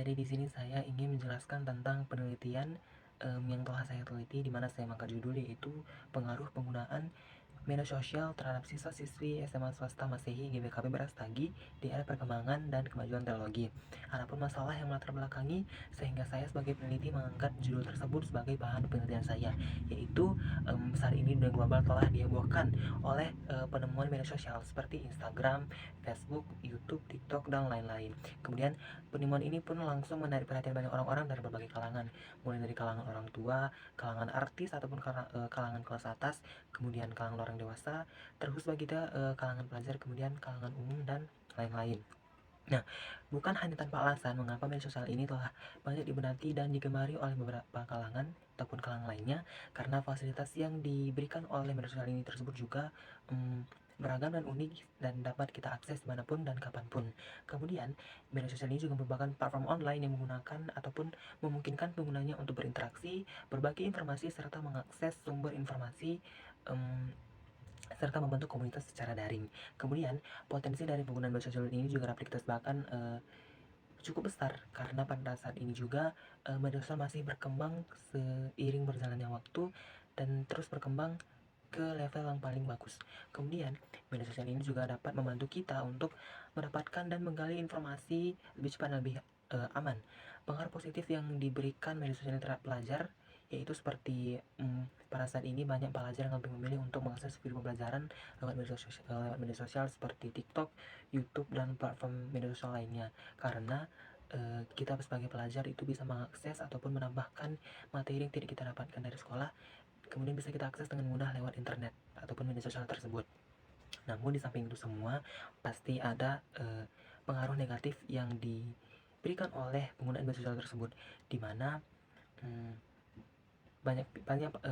Jadi di sini saya ingin menjelaskan tentang penelitian yang telah saya teliti, di mana saya mengangkat judul yaitu pengaruh penggunaan media sosial terhadap siswa-siswi SMA swasta Masehi GBKP Brastagi di era perkembangan dan kemajuan teknologi. Adapun masalah yang melatar belakangi sehingga saya sebagai peneliti mengangkat judul tersebut sebagai bahan penelitian saya, yaitu saat ini dunia global telah dihebohkan oleh penemuan media sosial seperti Instagram, Facebook, YouTube, TikTok, dan lain-lain. Kemudian penemuan ini pun langsung menarik perhatian banyak orang-orang dari berbagai kalangan, mulai dari kalangan orang tua, kalangan artis ataupun kalangan kelas atas, kemudian kalangan orang dewasa, terus bagi kalangan pelajar, kemudian kalangan umum dan lain-lain. Nah, bukan hanya tanpa alasan mengapa media sosial ini telah banyak diminati dan digemari oleh beberapa kalangan ataupun kalangan lainnya, karena fasilitas yang diberikan oleh media sosial ini tersebut juga beragam dan unik dan dapat kita akses dimanapun dan kapanpun. Kemudian, media sosial ini juga merupakan platform online yang menggunakan ataupun memungkinkan penggunanya untuk berinteraksi, berbagi informasi, serta mengakses sumber informasi serta membentuk komunitas secara daring. Kemudian, potensi dari penggunaan media sosial ini juga dapat kita sebarkan cukup besar, karena pada saat ini juga media sosial masih berkembang seiring berjalannya waktu dan terus berkembang ke level yang paling bagus. Kemudian, media sosial ini juga dapat membantu kita untuk mendapatkan dan menggali informasi lebih cepat dan lebih aman. Pengaruh positif yang diberikan media sosial terhadap pelajar yaitu seperti pada saat ini banyak pelajar yang lebih memilih untuk mengakses video pembelajaran lewat media sosial seperti TikTok, YouTube, dan platform media sosial lainnya, karena kita sebagai pelajar itu bisa mengakses ataupun menambahkan materi yang tidak kita dapatkan dari sekolah, kemudian bisa kita akses dengan mudah lewat internet ataupun media sosial tersebut. Namun di samping itu semua pasti ada pengaruh negatif yang diberikan oleh penggunaan media sosial tersebut, di mana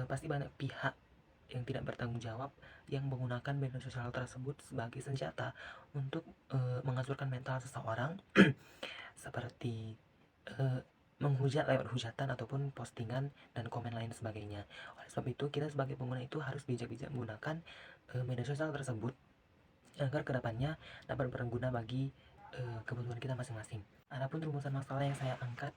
pasti banyak pihak yang tidak bertanggung jawab yang menggunakan media sosial tersebut sebagai senjata untuk menghancurkan mental seseorang seperti menghujat lewat hujatan ataupun postingan dan komen lain sebagainya. Oleh sebab itu, kita sebagai pengguna itu harus bijak-bijak menggunakan media sosial tersebut agar kedepannya dapat berguna bagi kebutuhan kita masing-masing. Adapun rumusan masalah yang saya angkat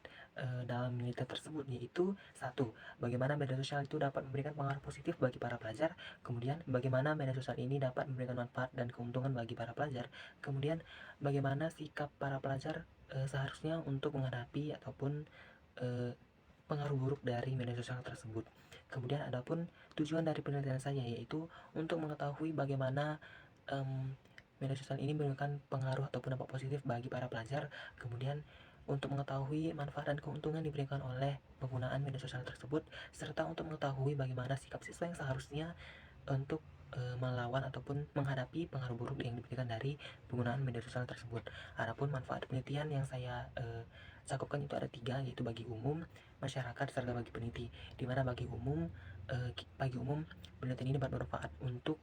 dalam penelitian tersebut yaitu satu, bagaimana media sosial itu dapat memberikan pengaruh positif bagi para pelajar. Kemudian, bagaimana media sosial ini dapat memberikan manfaat dan keuntungan bagi para pelajar. Kemudian, bagaimana sikap para pelajar seharusnya untuk menghadapi ataupun pengaruh buruk dari media sosial tersebut. Kemudian, adapun tujuan dari penelitian saya yaitu untuk mengetahui bagaimana media sosial ini memberikan pengaruh ataupun dampak positif bagi para pelajar. Kemudian, untuk mengetahui manfaat dan keuntungan diberikan oleh penggunaan media sosial tersebut, serta untuk mengetahui bagaimana sikap siswa yang seharusnya untuk melawan ataupun menghadapi pengaruh buruk yang diberikan dari penggunaan media sosial tersebut. Adapun manfaat penelitian yang saya cakupkan itu ada 3, yaitu bagi umum, masyarakat, serta bagi peneliti. Di mana bagi umum penelitian ini dapat bermanfaat untuk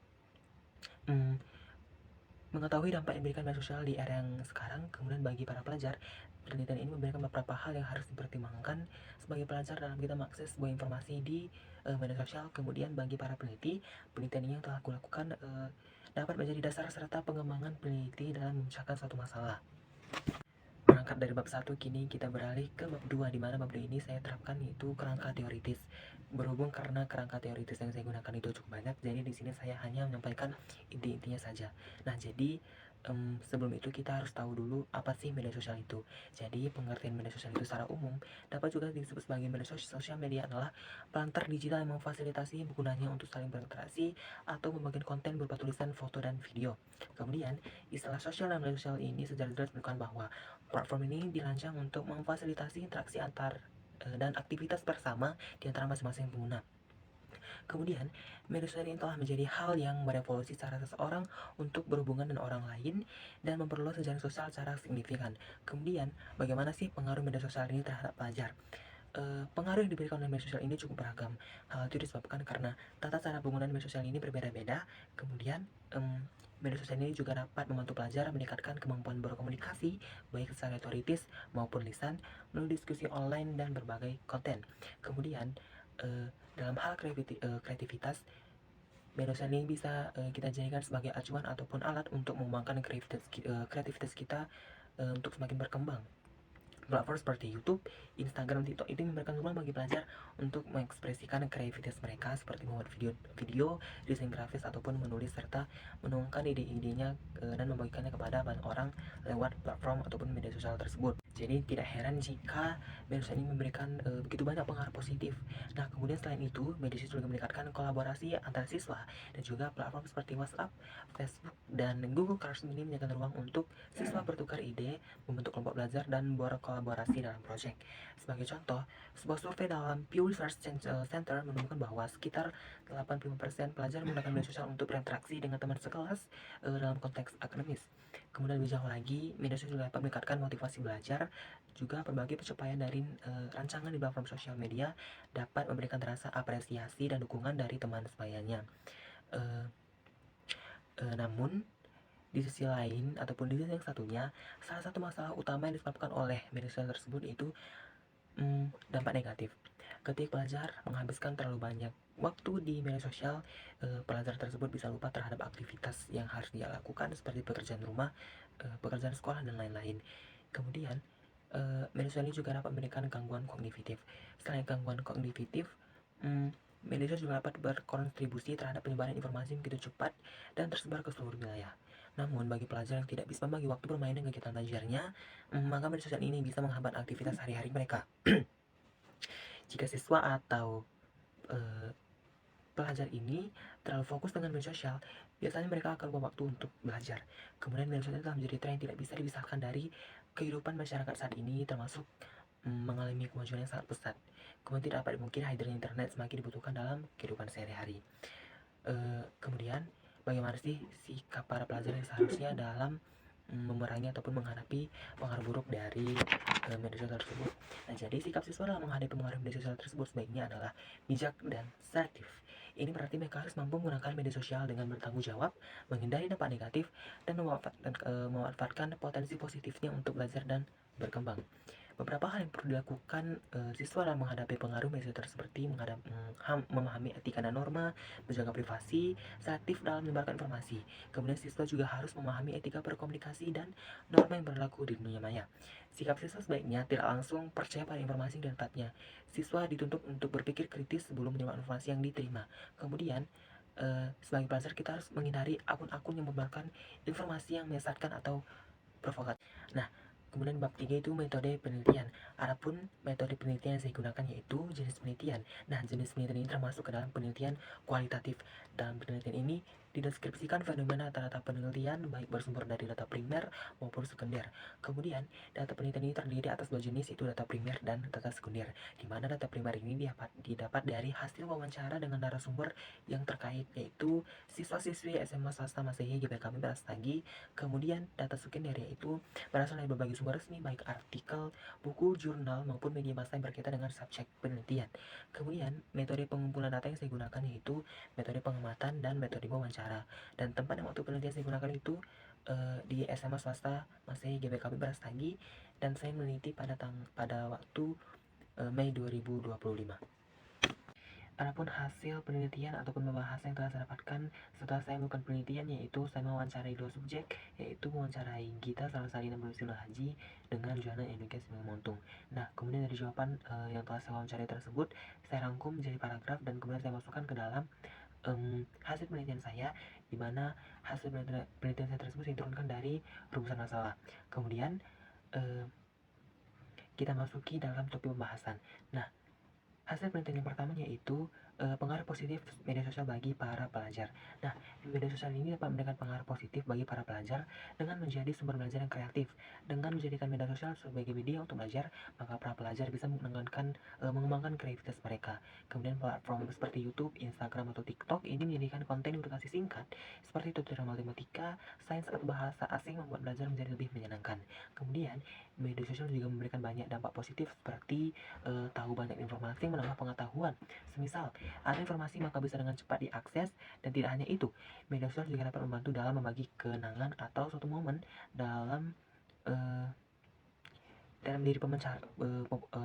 mengetahui dampak yang diberikan media sosial di era yang sekarang. Kemudian bagi para pelajar, penelitian ini memberikan beberapa hal yang harus dipertimbangkan sebagai pelajar dalam kita mengakses sebuah informasi di media sosial. Kemudian bagi para peneliti, penelitian ini yang telah kulakukan dapat menjadi dasar serta pengembangan peneliti dalam memecahkan suatu masalah. Berangkat dari bab 1, kini kita beralih ke bab 2, di mana bab 2 ini saya terapkan yaitu kerangka teoritis. Berhubung karena kerangka teoritis yang saya gunakan itu cukup banyak, jadi di sini saya hanya menyampaikan inti-intinya saja. Nah, jadi sebelum itu kita harus tahu dulu apa sih media sosial itu. Jadi pengertian media sosial itu secara umum dapat juga disebut sebagai media sosial media adalah perantar digital yang memfasilitasi penggunanya untuk saling berinteraksi atau membagikan konten berupa tulisan, foto, dan video. Kemudian, istilah sosial dan media sosial ini secara jelas menunjukkan bahwa platform ini dirancang untuk memfasilitasi interaksi antar dan aktivitas bersama di antara masing-masing pengguna. Kemudian, media sosial ini telah menjadi hal yang merevolusi cara seseorang untuk berhubungan dengan orang lain dan memperluas jejaring sosial secara signifikan. Kemudian, bagaimana sih pengaruh media sosial ini terhadap pelajar? Pengaruh yang diberikan oleh media sosial ini cukup beragam. Hal itu disebabkan karena tata cara penggunaan media sosial ini berbeda-beda. Kemudian, media sosial ini juga dapat membantu pelajar meningkatkan kemampuan berkomunikasi, baik secara teoritis maupun lisan, melalui diskusi online dan berbagai konten. Kemudian, dalam hal kreativitas, media sosial ini bisa kita jadikan sebagai acuan ataupun alat untuk mengembangkan kreativitas kita untuk semakin berkembang. Platform seperti YouTube, Instagram, TikTok itu memberikan ruang bagi pelajar untuk mengekspresikan kreativitas mereka seperti membuat video, desain grafis ataupun menulis serta menuangkan ide-idenya dan membagikannya kepada banyak orang lewat platform ataupun media sosial tersebut. Jadi tidak heran jika media sosial ini memberikan begitu banyak pengaruh positif. Nah, kemudian selain itu, media sosial juga meningkatkan kolaborasi antara siswa dan juga platform seperti WhatsApp, Facebook, dan Google Classroom ini menyediakan ruang untuk siswa bertukar ide, membentuk kelompok belajar, dan berkolaborasi dalam proyek. Sebagai contoh, sebuah survei dalam Pew Research Center menemukan bahwa sekitar 85% pelajar menggunakan media sosial untuk berinteraksi dengan teman sekelas dalam konteks akademis. Kemudian lebih jauh lagi, media sosial juga dapat meningkatkan motivasi belajar, juga berbagai pencapaian dari rancangan di platform sosial media dapat memberikan rasa apresiasi dan dukungan dari teman sebayanya. Namun, di sisi lain ataupun di sisi yang satunya, salah satu masalah utama yang disebabkan oleh media sosial tersebut yaitu dampak negatif. Ketika pelajar menghabiskan terlalu banyak waktu di media sosial, pelajar tersebut bisa lupa terhadap aktivitas yang harus dia lakukan seperti pekerjaan rumah, pekerjaan sekolah, dan lain-lain. Kemudian, media sosial ini juga dapat memberikan gangguan kognitif. Selain gangguan kognitif, media sosial juga dapat berkontribusi terhadap penyebaran informasi yang begitu cepat dan tersebar ke seluruh wilayah. Namun, bagi pelajar yang tidak bisa membagi waktu bermain dengan kegiatan belajarnya, maka media sosial ini bisa menghambat aktivitas hari-hari mereka. Jika siswa atau pelajar ini terlalu fokus dengan media sosial, biasanya mereka akan lupa waktu untuk belajar. Kemudian media sosial telah menjadi tren yang tidak bisa dipisahkan dari kehidupan masyarakat saat ini, termasuk mengalami kemajuan yang sangat pesat. Kemudian tidak dapat dimungkiri hadirnya internet semakin dibutuhkan dalam kehidupan sehari-hari. Kemudian bagaimana sih sikap para pelajar yang seharusnya dalam memerangi ataupun menghadapi pengaruh buruk dari media sosial tersebut. Nah, jadi sikap siswa dalam menghadapi pengaruh media sosial tersebut sebaiknya adalah bijak dan selektif. Ini berarti mereka harus mampu menggunakan media sosial dengan bertanggung jawab, menghindari dampak negatif, dan memanfaatkan potensi positifnya untuk belajar dan berkembang. Beberapa hal yang perlu dilakukan siswa dalam menghadapi pengaruh media sosial seperti memahami etika dan norma, menjaga privasi, selektif dalam menyebarkan informasi. Kemudian siswa juga harus memahami etika berkomunikasi dan norma yang berlaku di dunia maya. Sikap siswa sebaiknya tidak langsung percaya pada informasi yang didapatnya. Siswa dituntut untuk berpikir kritis sebelum menerima informasi yang diterima. Kemudian sebagai pelajar kita harus menghindari akun-akun yang membagikan informasi yang menyesatkan atau provokatif. Nah, kemudian bab 3 itu metode penelitian. Adapun metode penelitian yang saya gunakan yaitu jenis penelitian. Nah, jenis penelitian ini termasuk ke dalam penelitian kualitatif. Dalam penelitian ini dideskripsikan fenomena data penelitian baik bersumber dari data primer maupun sekunder. Kemudian, data penelitian ini terdiri atas dua jenis, itu data primer dan data sekunder. Di mana data primer ini didapat dari hasil wawancara dengan narasumber yang terkait, yaitu siswa-siswi SMA swasta Masehi GBKB Brastagi. Kemudian, data sekunder yaitu berasal dari berbagai sumber resmi baik artikel, buku, jurnal, maupun media massa yang berkaitan dengan subjek penelitian. Kemudian, metode pengumpulan data yang saya gunakan yaitu metode pengamatan dan metode wawancara. Dan tempat dan waktu penelitian saya gunakan itu di SMA swasta Masehi GBKB Brastagi, dan saya meneliti pada waktu Mei 2025. Adapun hasil penelitian ataupun pembahasan yang telah saya dapatkan setelah saya melakukan penelitian, yaitu saya mewawancarai dua subjek, yaitu mewawancarai Gita Salasarina Bersila Haji dengan Johanna Enriquez Montung. Nah, kemudian dari jawaban yang telah saya wawancarai tersebut, saya rangkum menjadi paragraf dan kemudian saya masukkan ke dalam hasil penelitian saya, di mana hasil penelitian saya tersebut saya turunkan dari rumusan masalah. Kemudian kita masuki dalam topik pembahasan. Nah, hasil penelitian yang pertama yaitu pengaruh positif media sosial bagi para pelajar. Nah, media sosial ini dapat memberikan pengaruh positif bagi para pelajar dengan menjadi sumber belajar yang kreatif. Dengan menjadikan media sosial sebagai media untuk belajar, maka para pelajar bisa mengembangkan kreativitas mereka. Kemudian platform seperti YouTube, Instagram, atau TikTok ini menjadikan konten edukasi singkat seperti tutorial matematika, sains, atau bahasa asing membuat belajar menjadi lebih menyenangkan. Kemudian, media sosial juga memberikan banyak dampak positif seperti tahu banyak informasi, menambah pengetahuan. Semisal, ada informasi maka bisa dengan cepat diakses, dan tidak hanya itu, media sosial juga dapat membantu dalam membagi kenangan atau suatu momen dalam diri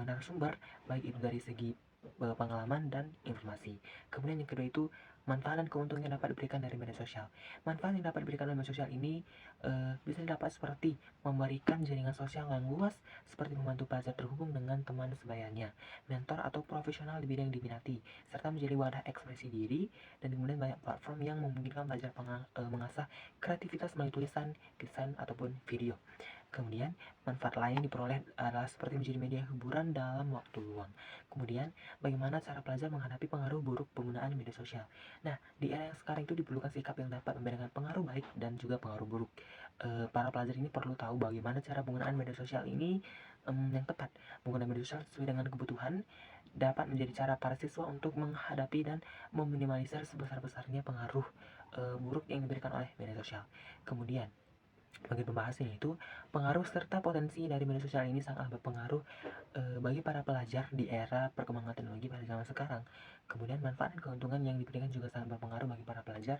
narasumber, baik itu dari segi pengalaman dan informasi. Kemudian yang kedua itu Manfaat dan keuntungan yang dapat diberikan dari media sosial. Manfaat yang dapat diberikan oleh media sosial ini bisa didapat seperti memberikan jaringan sosial yang luas, seperti membantu pelajar terhubung dengan teman sebayanya, mentor atau profesional di bidang yang diminati, serta menjadi wadah ekspresi diri, dan kemudian banyak platform yang memungkinkan pelajar mengasah kreativitas melalui tulisan, desain, ataupun video. Kemudian, manfaat lain diperoleh adalah seperti menjadi media hiburan dalam waktu luang. Kemudian, bagaimana cara pelajar menghadapi pengaruh buruk penggunaan media sosial. Nah, di era yang sekarang itu diperlukan sikap yang dapat membedakan pengaruh baik dan juga pengaruh buruk. Para pelajar ini perlu tahu bagaimana cara penggunaan media sosial ini yang tepat. Menggunakan media sosial sesuai dengan kebutuhan dapat menjadi cara para siswa untuk menghadapi dan meminimalisir sebesar-besarnya pengaruh buruk yang diberikan oleh media sosial. Kemudian, bagi pembahasannya itu, pengaruh serta potensi dari media sosial ini sangat berpengaruh bagi para pelajar di era perkembangan teknologi pada zaman sekarang. Kemudian manfaat dan keuntungan yang diberikan juga sangat berpengaruh bagi para pelajar.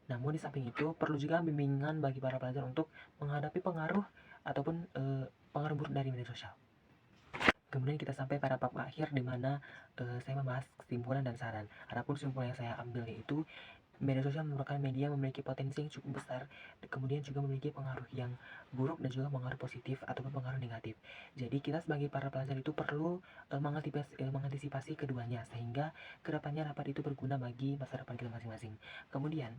Namun di samping itu perlu juga bimbingan bagi para pelajar untuk menghadapi pengaruh ataupun pengaruh buruk dari media sosial. Kemudian kita sampai pada bab akhir di mana saya membahas kesimpulan dan saran. Adapun kesimpulan yang saya ambil yaitu media sosial merupakan media yang memiliki potensi yang cukup besar, kemudian juga memiliki pengaruh yang buruk dan juga pengaruh positif ataupun pengaruh negatif. Jadi kita sebagai para pelajar itu perlu mengantisipasi keduanya sehingga kedepannya dapat itu berguna bagi masa depan kita masing-masing. Kemudian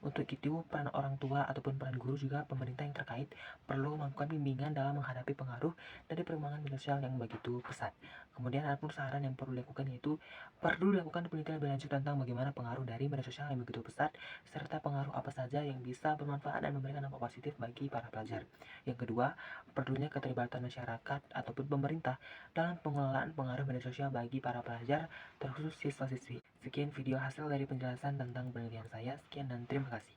untuk itu, peran orang tua ataupun peran guru juga pemerintah yang terkait perlu melakukan bimbingan dalam menghadapi pengaruh dari perkembangan media sosial yang begitu pesat. Kemudian ada pun saran yang perlu dilakukan yaitu perlu dilakukan penelitian lebih lanjut tentang bagaimana pengaruh dari media sosial yang begitu pesat serta pengaruh apa saja yang bisa bermanfaat dan memberikan dampak positif bagi para pelajar. Yang kedua, perlunya keterlibatan masyarakat ataupun pemerintah dalam pengelolaan pengaruh media sosial bagi para pelajar terkhusus siswa-siswi. Sekian video hasil dari penjelasan tentang penelitian saya. Sekian dan terima kasih.